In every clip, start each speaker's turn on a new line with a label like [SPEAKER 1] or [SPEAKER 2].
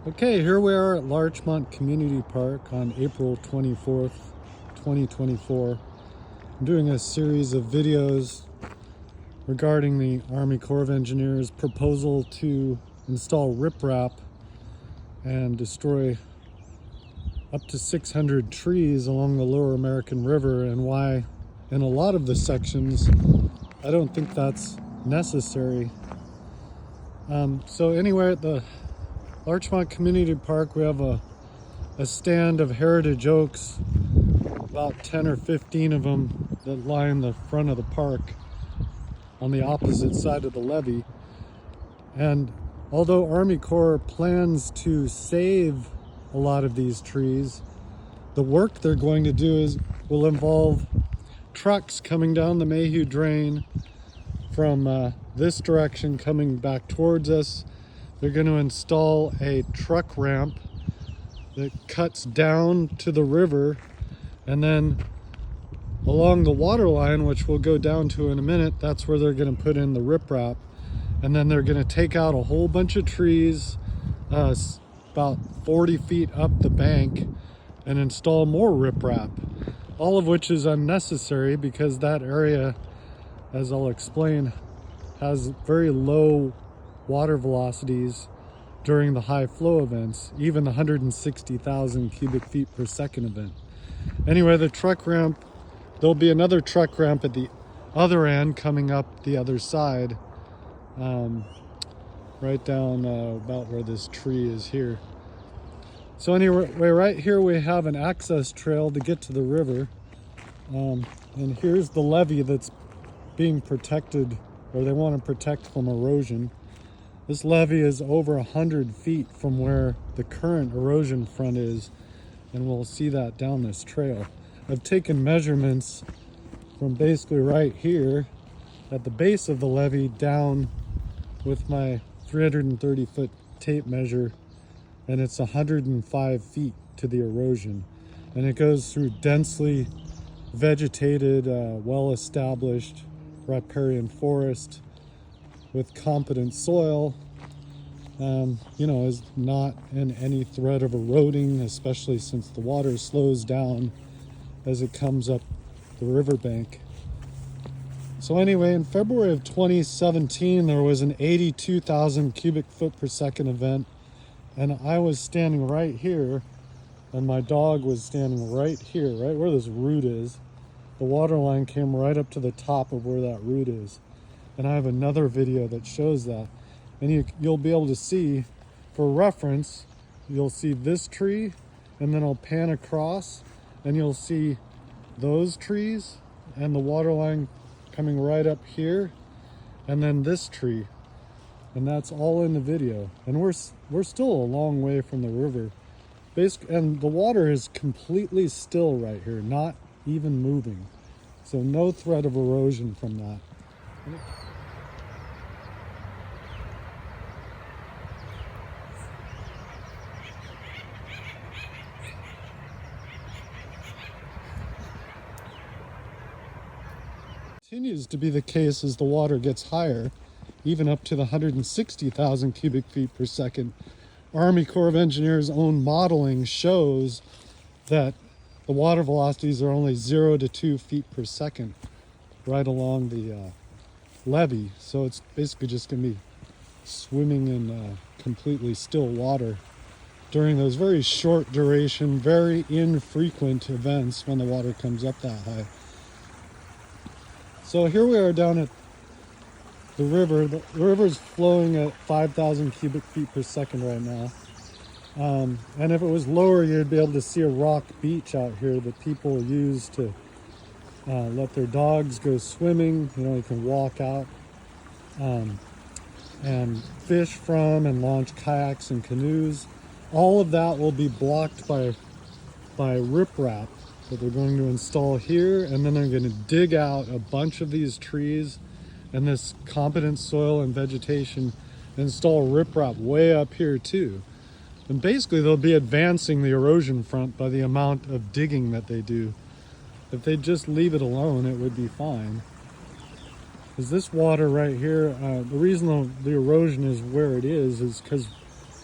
[SPEAKER 1] Okay, here we are at Larchmont Community Park on April 24th, 2024. I'm doing a series of videos regarding the Army Corps of Engineers' proposal to install riprap and destroy up to 600 trees along the Lower Amercian River, and why in a lot of the sections I don't think that's necessary. So anyway, at the Larchmont Community Park, we have a stand of heritage oaks, about 10 or 15 of them that line the front of the park on the opposite side of the levee. And although Army Corps plans to save a lot of these trees, the work they're going to do will involve trucks coming down the Mayhew Drain from this direction coming back towards us. They're going to install a truck ramp that cuts down to the river, and then along the water line, which we'll go down to in a minute, that's where they're going to put in the riprap. And then they're going to take out a whole bunch of trees about 40 feet up the bank and install more riprap, all of which is unnecessary because that area, as I'll explain, has very low water velocities during the high flow events, even the 160,000 cubic feet per second event. Anyway, the truck ramp, there'll be another truck ramp at the other end coming up the other side, right down about where this tree is here. So anyway, right here we have an access trail to get to the river, and here's the levee that's being protected, or they want to protect from erosion. This levee is over 100 feet from where the current erosion front is, and we'll see that down this trail. I've taken measurements from basically right here at the base of the levee down with my 330-foot tape measure, and it's 105 feet to the erosion. And it goes through densely vegetated, well-established riparian forest with competent soil, is not in any threat of eroding, especially since the water slows down as it comes up the riverbank. So anyway, in February of 2017, there was an 82,000 cubic foot per second event, and I was standing right here, and my dog was standing right here, right where this root is. The water line came right up to the top of where that root is. And I have another video that shows that. And you'll be able to see, for reference, you'll see this tree, and then I'll pan across, and you'll see those trees, and the water line coming right up here, and then this tree. And that's all in the video. And we're still a long way from the river. And the water is completely still right here, not even moving. So no threat of erosion from that. Continues to be the case as the water gets higher, even up to the 160,000 cubic feet per second. Army Corps of Engineers' own modeling shows that the water velocities are only 0 to 2 feet per second right along the levee. So it's basically just going to be swimming in completely still water during those very short duration, very infrequent events when the water comes up that high. So here we are down at the river. The river's flowing at 5,000 cubic feet per second right now. And if it was lower, you'd be able to see a rock beach out here that people use to let their dogs go swimming. You can walk out and fish from and launch kayaks and canoes. All of that will be blocked by riprap that they're going to install here, and then they're going to dig out a bunch of these trees and this competent soil and vegetation, install riprap way up here too. And basically they'll be advancing the erosion front by the amount of digging that they do. If they just leave it alone, it would be fine. Because this water right here, the reason the erosion is where it is because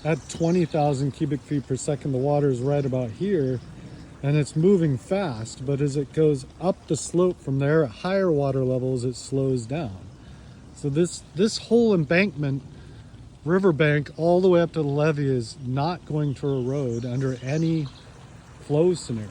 [SPEAKER 1] at 20,000 cubic feet per second, the water is right about here, and it's moving fast, but as it goes up the slope from there at higher water levels, it slows down. So this whole embankment, riverbank, all the way up to the levee is not going to erode under any flow scenario.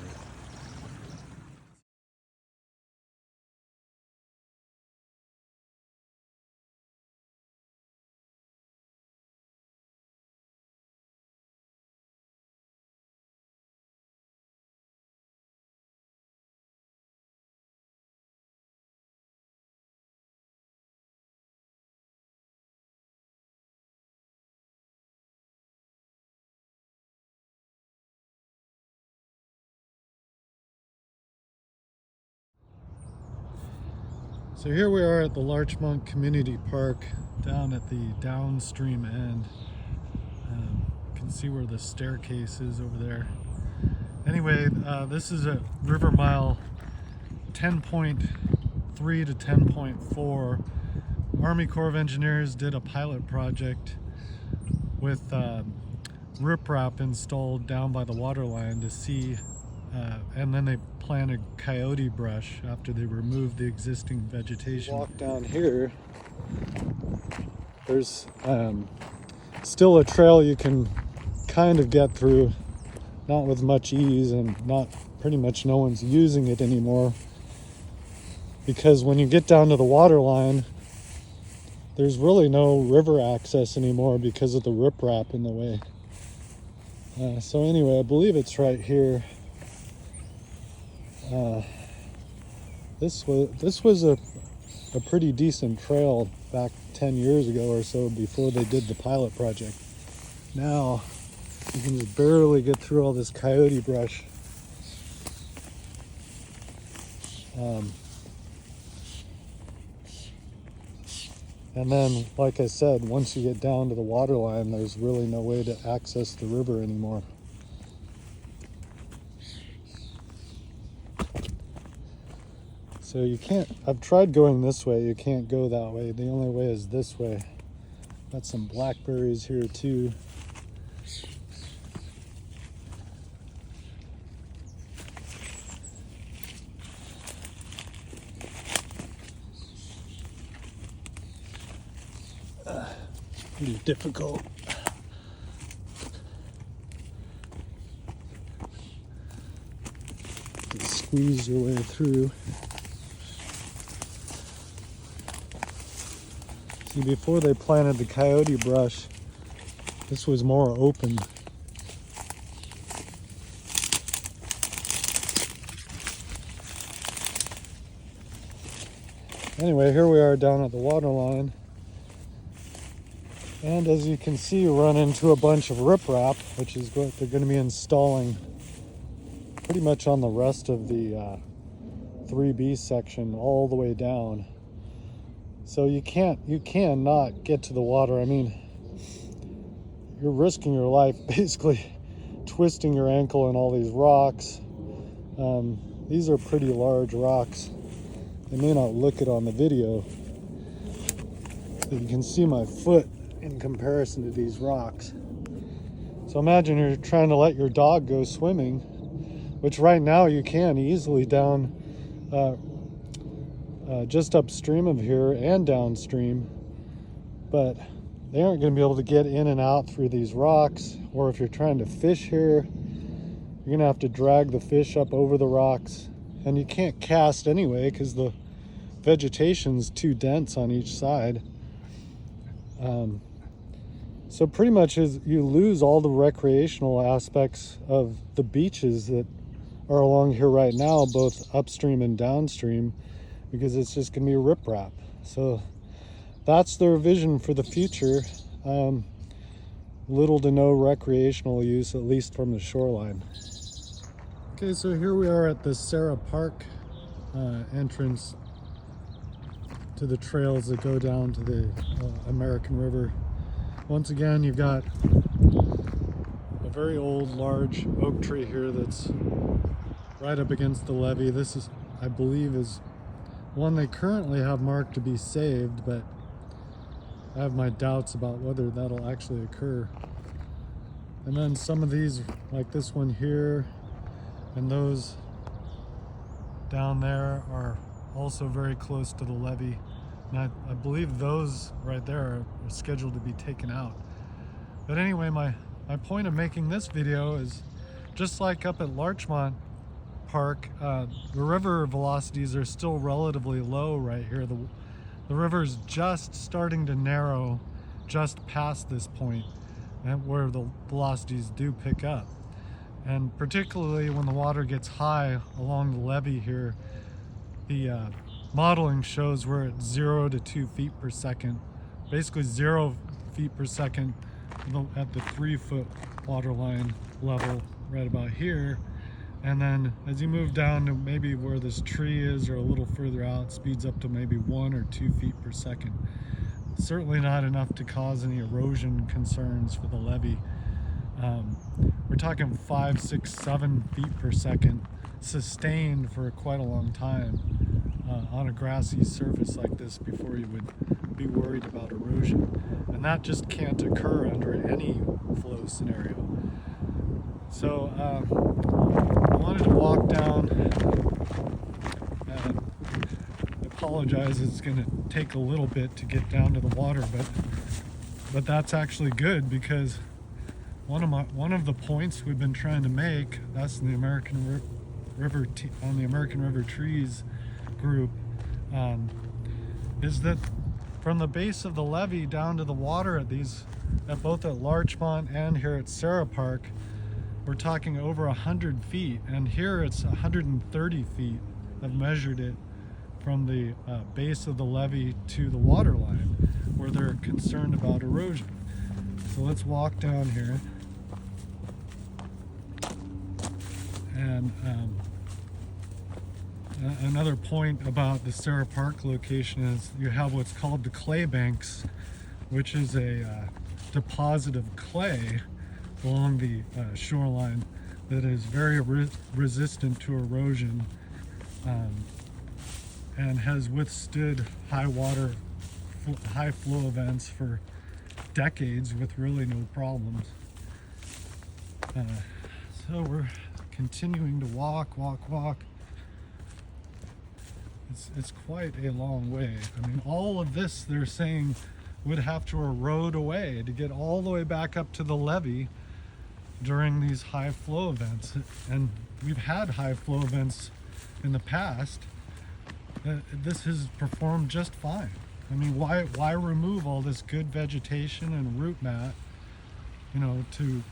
[SPEAKER 1] So here we are at the Larchmont Community Park down at the downstream end. You can see where the staircase is over there. Anyway, this is at river mile 10.3 to 10.4. Army Corps of Engineers did a pilot project with riprap installed down by the water line to see, and then they planted coyote brush after they removed the existing vegetation. Walk down here, there's still a trail you can kind of get through, not with much ease, and pretty much no one's using it anymore, because when you get down to the water line, there's really no river access anymore because of the riprap in the way. So anyway, I believe it's right here. This was a pretty decent trail back 10 years ago or so, before they did the pilot project. Now you can just barely get through all this coyote brush. And then, like I said, once you get down to the water line, there's really no way to access the river anymore. So you can't, I've tried going this way, you can't go that way. The only way is this way. Got some blackberries here too. Pretty difficult. Just squeeze your way through. See, before they planted the coyote brush, this was more open. Anyway, here we are down at the water line. And as you can see, you run into a bunch of riprap, which is what they're going to be installing pretty much on the rest of the 3B section all the way down. So you cannot get to the water. I mean, you're risking your life basically twisting your ankle in all these rocks. These are pretty large rocks. They may not look it on the video, but you can see my foot in comparison to these rocks. So imagine you're trying to let your dog go swimming, which right now you can easily down just upstream of here and downstream, but they aren't going to be able to get in and out through these rocks. Or if you're trying to fish here, you're going to have to drag the fish up over the rocks, and you can't cast anyway because the vegetation's too dense on each side. So pretty much you lose all the recreational aspects of the beaches that are along here right now, both upstream and downstream, because it's just going to be riprap. So that's their vision for the future. Little to no recreational use, at least from the shoreline. Okay, so here we are at the Sara Park entrance to the trails that go down to the American River. Once again, you've got a very old, large oak tree here that's right up against the levee. This is, I believe, is one they currently have marked to be saved, but I have my doubts about whether that'll actually occur. And then some of these, like this one here, and those down there are also very close to the levee. And I believe those right there are scheduled to be taken out. But anyway, my point of making this video is just like up at Larchmont Park, the river velocities are still relatively low right here. The river's just starting to narrow just past this point where the velocities do pick up. And particularly when the water gets high along the levee here, the modeling shows we're at 0 to 2 feet per second, basically 0 feet per second at the 3-foot water line level right about here. And then as you move down to maybe where this tree is or a little further out, it speeds up to maybe 1 or 2 feet per second. Certainly not enough to cause any erosion concerns for the levee. We're talking 5, 6, 7 feet per second sustained for quite a long time on a grassy surface like this before you would be worried about erosion. And that just can't occur under any flow scenario. So I wanted to walk down. I apologize, it's going to take a little bit to get down to the water, but that's actually good, because one of the points we've been trying to make, that's in the American River on the American River Trees group, is that from the base of the levee down to the water at both at Larchmont and here at Sara Park, we're talking over 100 feet, and here it's 130 feet. I've measured it from the base of the levee to the water line, where they're concerned about erosion. So let's walk down here. And another point about the Sara Park location is you have what's called the clay banks, which is a deposit of clay along the shoreline that is very resistant to erosion, and has withstood high flow events for decades with really no problems. So we're continuing to walk. It's quite a long way. I mean, all of this they're saying would have to erode away to get all the way back up to the levee during these high flow events. And we've had high flow events in the past. This has performed just fine. I mean, why remove all this good vegetation and root mat, to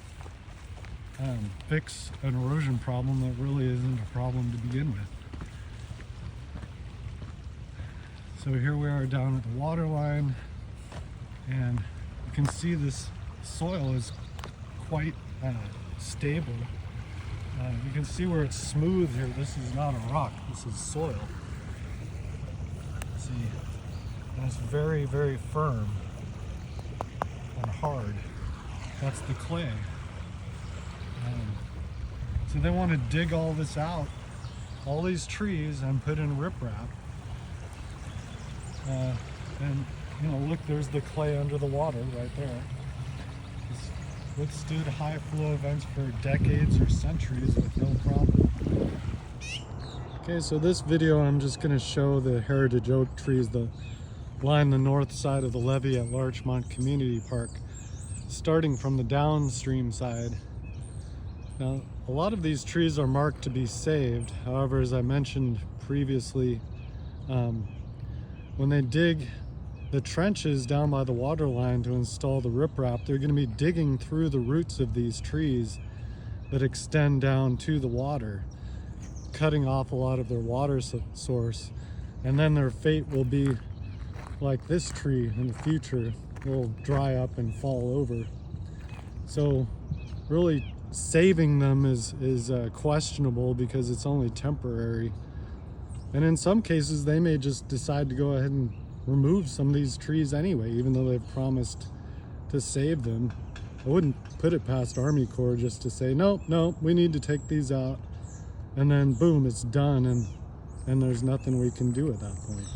[SPEAKER 1] fix an erosion problem that really isn't a problem to begin with? So here we are down at the water line, and you can see this soil is quite stable. You can see where it's smooth here. This is not a rock, this is soil. See, and it's very, very firm and hard. That's the clay. So they want to dig all this out, all these trees, and put in riprap. And look, there's the clay under the water right there. It's withstood high flow events for decades or centuries with no problem. Okay, so this video I'm just going to show the heritage oak trees that line the north side of the levee at Larchmont Community Park, starting from the downstream side. Now, a lot of these trees are marked to be saved. However, as I mentioned previously, when they dig the trenches down by the water line to install the riprap, they're going to be digging through the roots of these trees that extend down to the water, cutting off a lot of their water source. And then their fate will be like this tree in the future. Will dry up and fall over. So really saving them is questionable, because it's only temporary. And in some cases they may just decide to go ahead and remove some of these trees anyway, even though they've promised to save them. I wouldn't put it past Army Corps just to say, no, we need to take these out, and then boom, it's done, and there's nothing we can do at that point.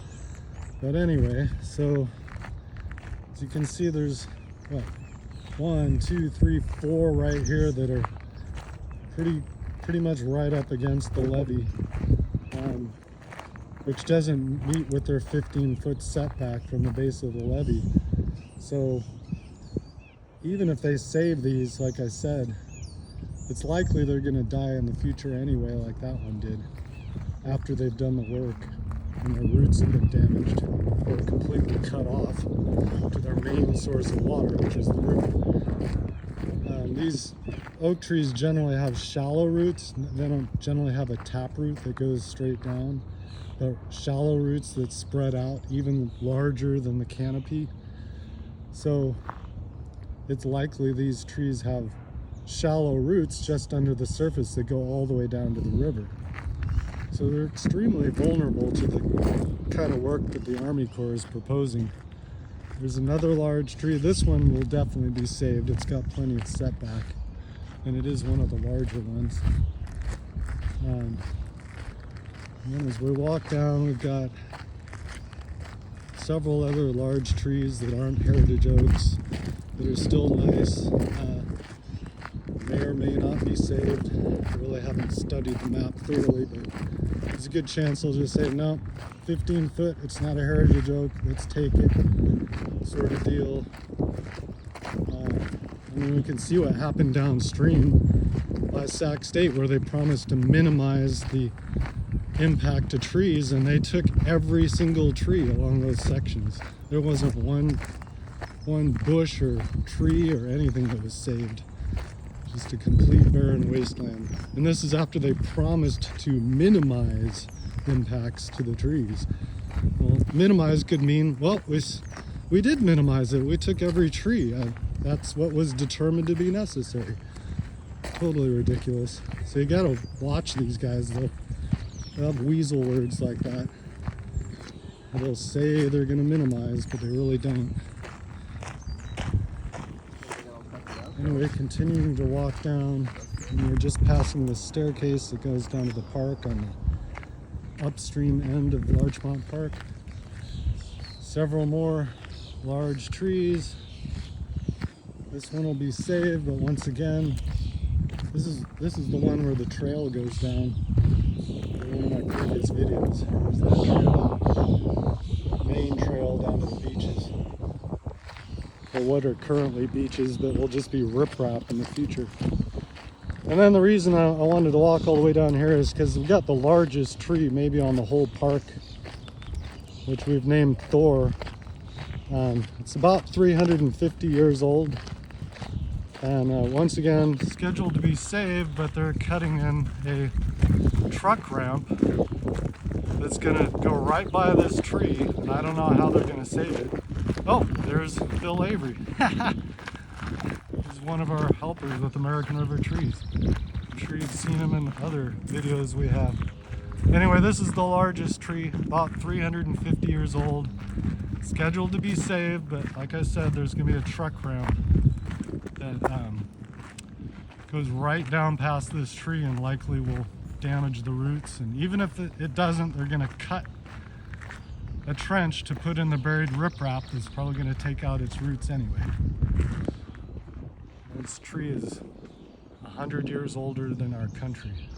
[SPEAKER 1] But anyway, so as you can see, there's 1, 2, 3, 4 right here that are pretty much right up against the levee, which doesn't meet with their 15-foot setback from the base of the levee. So even if they save these, like I said, it's likely they're going to die in the future anyway, like that one did, after they've done the work and their roots have been damaged or completely cut off to their main source of water, which is the river. These oak trees generally have shallow roots. They don't generally have a taproot that goes straight down, but shallow roots that spread out even larger than the canopy. So it's likely these trees have shallow roots just under the surface that go all the way down to the river. So they're extremely vulnerable to the kind of work that the Army Corps is proposing. There's another large tree. This one will definitely be saved. It's got plenty of setback, and it is one of the larger ones. And then as we walk down, we've got several other large trees that aren't heritage oaks that are still nice. May or may not be saved. I really haven't studied the map thoroughly, but there's a good chance they'll just say, no, 15 foot, it's not a heritage oak, let's take it, sort of deal. I mean, we can see what happened downstream by Sac State, where they promised to minimize the impact to trees, and they took every single tree along those sections. There wasn't one bush or tree or anything that was saved. Just a complete barren wasteland. And this is after they promised to minimize impacts to the trees. Well, minimize could mean, well, we did minimize it. We took every tree. That's what was determined to be necessary. Totally ridiculous. So you gotta watch these guys. They'll have weasel words like that. They'll say they're gonna minimize, but they really don't. Anyway, continuing to walk down, and we're just passing the staircase that goes down to the park on the upstream end of Larchmont Park. Several more large trees. This one will be saved, but once again, this is the one where the trail goes down in one of my previous videos. There's that trail, main trail down to the beaches. Or what are currently beaches, but will just be riprap in the future. And then the reason I wanted to walk all the way down here is because we've got the largest tree maybe on the whole park, which we've named Thor. It's about 350 years old, and once again scheduled to be saved, but they're cutting in a truck ramp that's gonna go right by this tree, and I don't know how they're gonna save it. Oh, there's Bill Avery. He's one of our helpers with American River Trees. I'm sure you've seen him in other videos we have. Anyway, this is the largest tree, about 350 years old. Scheduled to be saved, but like I said, there's going to be a truck ramp that goes right down past this tree and likely will damage the roots. And even if it doesn't, they're going to cut a trench to put in the buried riprap that's probably going to take out its roots anyway. This tree is 100 years older than our country.